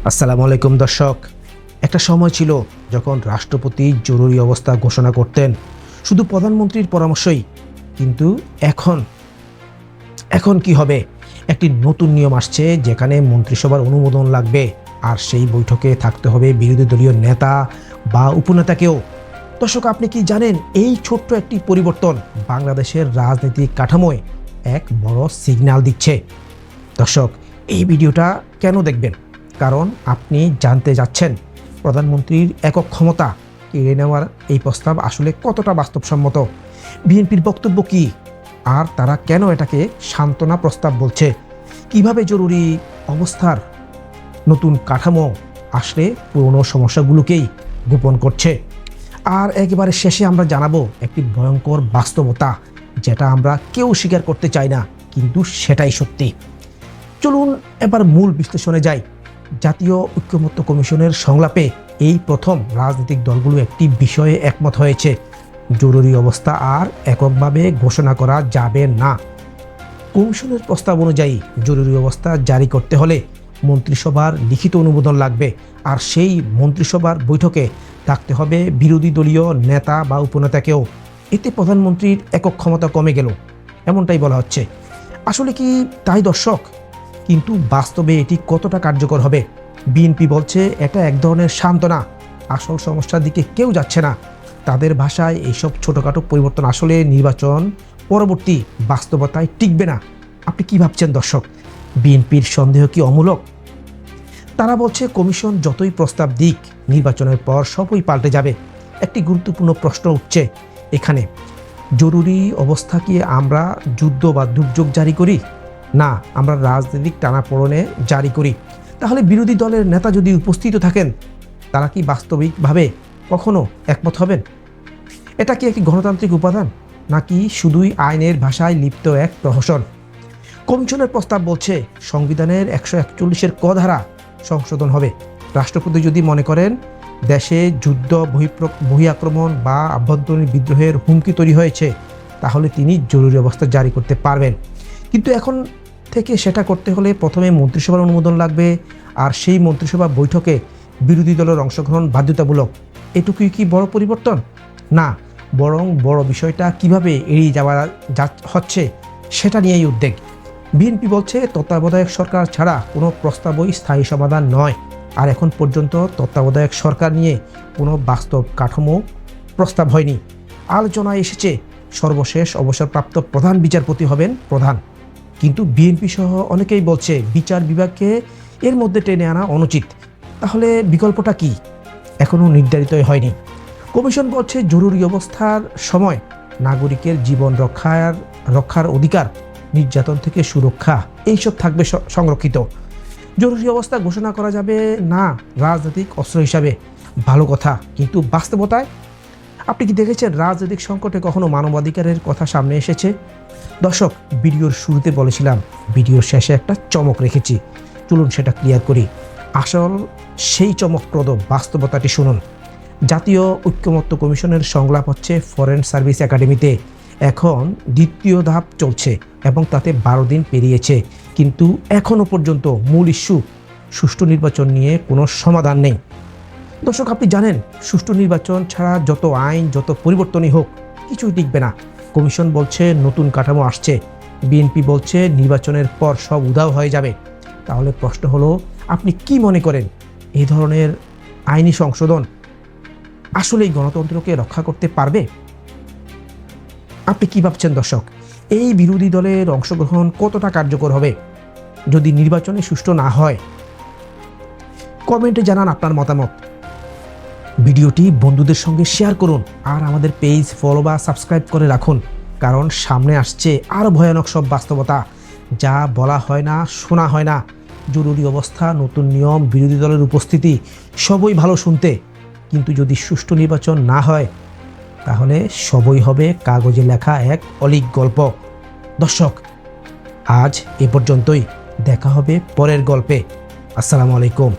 আসসালামু আলাইকুম দর্শক। একটা সময় ছিল যখন রাষ্ট্রপতি জরুরি অবস্থা ঘোষণা করতেন শুধু প্রধানমন্ত্রীর পরামর্শই, কিন্তু এখন কি হবে? একটি নতুন নিয়ম আসছে যেখানে মন্ত্রিসভার অনুমোদন লাগবে, আর সেই বৈঠকে থাকতে হবে বিরোধী দলীয় নেতা বা উপনেতাকেও। দর্শক, আপনি কি জানেন এই ছোট্ট একটি পরিবর্তন বাংলাদেশের রাজনৈতিক কাঠামোয় এক বড় সিগন্যাল দিচ্ছে? দর্শক, এই ভিডিওটা কেন দেখবেন? কারণ আপনি জানতে যাচ্ছেন প্রধানমন্ত্রীর একক ক্ষমতা কেড়ে নেওয়ার এই প্রস্তাব আসলে কতটা বাস্তবসম্মত, বিএনপির বক্তব্য কী, আর তারা কেন এটাকে সান্ত্বনা প্রস্তাব বলছে, কিভাবে জরুরি অবস্থার নতুন কাঠামো আসলে পুরনো সমস্যাগুলোকেই গোপন করছে। আর একেবারে শেষে আমরা জানাবো একটি ভয়ঙ্কর বাস্তবতা যেটা আমরা কেউ স্বীকার করতে চাই না, কিন্তু সেটাই সত্যি। চলুন এবার মূল বিশ্লেষণে যাই। জাতীয় ঐক্যমত্য কমিশনের সংলাপে এই প্রথম রাজনৈতিক দলগুলো একটি বিষয়ে একমত হয়েছে: জরুরি অবস্থা আর এককভাবে ঘোষণা করা যাবে না। কমিশনের প্রস্তাব অনুযায়ী জরুরি অবস্থা জারি করতে হলে মন্ত্রিসভার লিখিত অনুমোদন লাগবে, আর সেই মন্ত্রিসভার বৈঠকে থাকতে হবে বিরোধী দলীয় নেতা বা উপনেতাকেও। এতে প্রধানমন্ত্রীর একক ক্ষমতা কমে গেল, এমনটাই বলা হচ্ছে। আসলে কি তাই দর্শক? কিন্তু বাস্তবে এটি কতটা কার্যকর হবে? বিএনপি বলছে এটা এক ধরনের সান্ত্বনা, আসল সমস্যার দিকে কেউ যাচ্ছে না। তাদের ভাষায় এইসব ছোটোখাটো পরিবর্তন আসলে নির্বাচন পরবর্তী বাস্তবতায় টিকবে না। আপনি কি ভাবছেন দর্শক? বিএনপির সন্দেহ কি অমূলক? তারা বলছে কমিশন যতই প্রস্তাব দিক, নির্বাচনের পর সবই পাল্টে যাবে। একটি গুরুত্বপূর্ণ প্রশ্ন উঠছে এখানে: জরুরি অবস্থা কি আমরা যুদ্ধ বা দুর্যোগ জারি করি? না, আমরা রাজনৈতিক টানাপোড়েনে জারি করি। তাহলে বিরোধী দলের নেতা যদি উপস্থিত থাকেন, তারা কি বাস্তবিকভাবে কখনো একমত হবেন? এটা কি একটি গণতান্ত্রিক উপাদান, নাকি শুধুই আইনের ভাষায় লিপ্ত এক প্রহসন? কমিশনের প্রস্তাব বলছে সংবিধানের 141-এর ক ধারা সংশোধন হবে। রাষ্ট্রপতি যদি মনে করেন দেশে যুদ্ধ, বহিঃআক্রমণ বা আভ্যন্তরীণ বিদ্রোহের হুমকি তৈরি হয়েছে, তাহলে তিনি জরুরি অবস্থা জারি করতে পারবেন। কিন্তু এখন থেকে সেটা করতে হলে প্রথমে মন্ত্রিসভার অনুমোদন লাগবে, আর সেই মন্ত্রিসভা বৈঠকে বিরোধী দলের অংশগ্রহণ বাধ্যতামূলক। এটুকুই কি বড় পরিবর্তন? না, বরং বড় বিষয়টা কিভাবে এড়িয়ে যাওয়া হচ্ছে সেটা নিয়েই উদ্বেগ। বিএনপি বলছে তত্ত্বাবধায়ক সরকার ছাড়া কোনো প্রস্তাবই স্থায়ী সমাধান নয়, আর এখন পর্যন্ত তত্ত্বাবধায়ক সরকার নিয়ে কোনো বাস্তব কাঠামো প্রস্তাব হয়নি। আলোচনায় এসেছে সর্বশেষ অবসরপ্রাপ্ত প্রধান বিচারপতি হবেন প্রধান, কিন্তু বিএনপি সহ অনেকেই বলছে বিচার বিভাগকে এর মধ্যে টেনে আনা অনুচিত। তাহলে বিকল্পটা কি? এখনও নির্ধারিতই হয়নি। কমিশন বলছে জরুরি অবস্থার সময় নাগরিকের জীবন রক্ষার অধিকার, নির্যাতন থেকে সুরক্ষা, এইসব থাকবে সংরক্ষিত। জরুরি অবস্থা ঘোষণা করা যাবে না রাজনৈতিক অস্ত্র হিসাবে, ভালো কথা, কিন্তু বাস্তবতায় আপনি কি দেখেছেন রাজনৈতিক সংকটে কখনো মানবাধিকারের কথা সামনে এসেছে? দর্শক, ভিডিওর শুরুতে বলেছিলাম ভিডিওর শেষে একটা চমক রেখেছি, চলুন সেটা ক্লিয়ার করি। আসল সেই চমকপ্রদ বাস্তবতাটি শুনুন। জাতীয় ঐক্যমত্য কমিশনের সংলাপ হচ্ছে ফরেন সার্ভিস একাডেমিতে। এখন দ্বিতীয় ধাপ চলছে এবং তাতে 12 দিন পেরিয়েছে, কিন্তু এখনও পর্যন্ত মূল ইস্যু সুষ্ঠু নির্বাচন নিয়ে কোনো সমাধান নেই। দর্শক, আপনি জানেন সুষ্ঠু নির্বাচন ছাড়া যত আইন, যত পরিবর্তনই হোক, কিছুই টিকবে না। কমিশন বলছে নতুন কাঠামো আসছে, বিএনপি বলছে নির্বাচনের পর সব উধাও হয়ে যাবে। তাহলে প্রশ্ন হলো, আপনি কি মনে করেন এই ধরনের আইনি সংশোধন আসলেই গণতন্ত্রকে রক্ষা করতে পারবে? আপনি কি ভাবছেন দর্শক? এই বিরোধী দলের অংশগ্রহণ কতটা কার্যকর হবে যদি নির্বাচনে সুষ্ঠু না হয়? কমেন্টে জানান আপনার মতামত। ভিডিওটি বন্ধুদের সঙ্গে শেয়ার করুন, আর আমাদের পেজ ফলো বা সাবস্ক্রাইব করে রাখুন, কারণ সামনে আসছে আরও ভয়ানক সব বাস্তবতা যা বলা হয় না, শোনা হয় না। জরুরি অবস্থা, নতুন নিয়ম, বিরোধী দলের উপস্থিতি, সবই ভালো শুনতে, কিন্তু যদি সুষ্ঠু নির্বাচন না হয় তাহলে সবই হবে কাগজে লেখা এক অলীক গল্প। দর্শক, আজ এ পর্যন্তই, দেখা হবে পরের গল্পে। আসসালামু আলাইকুম।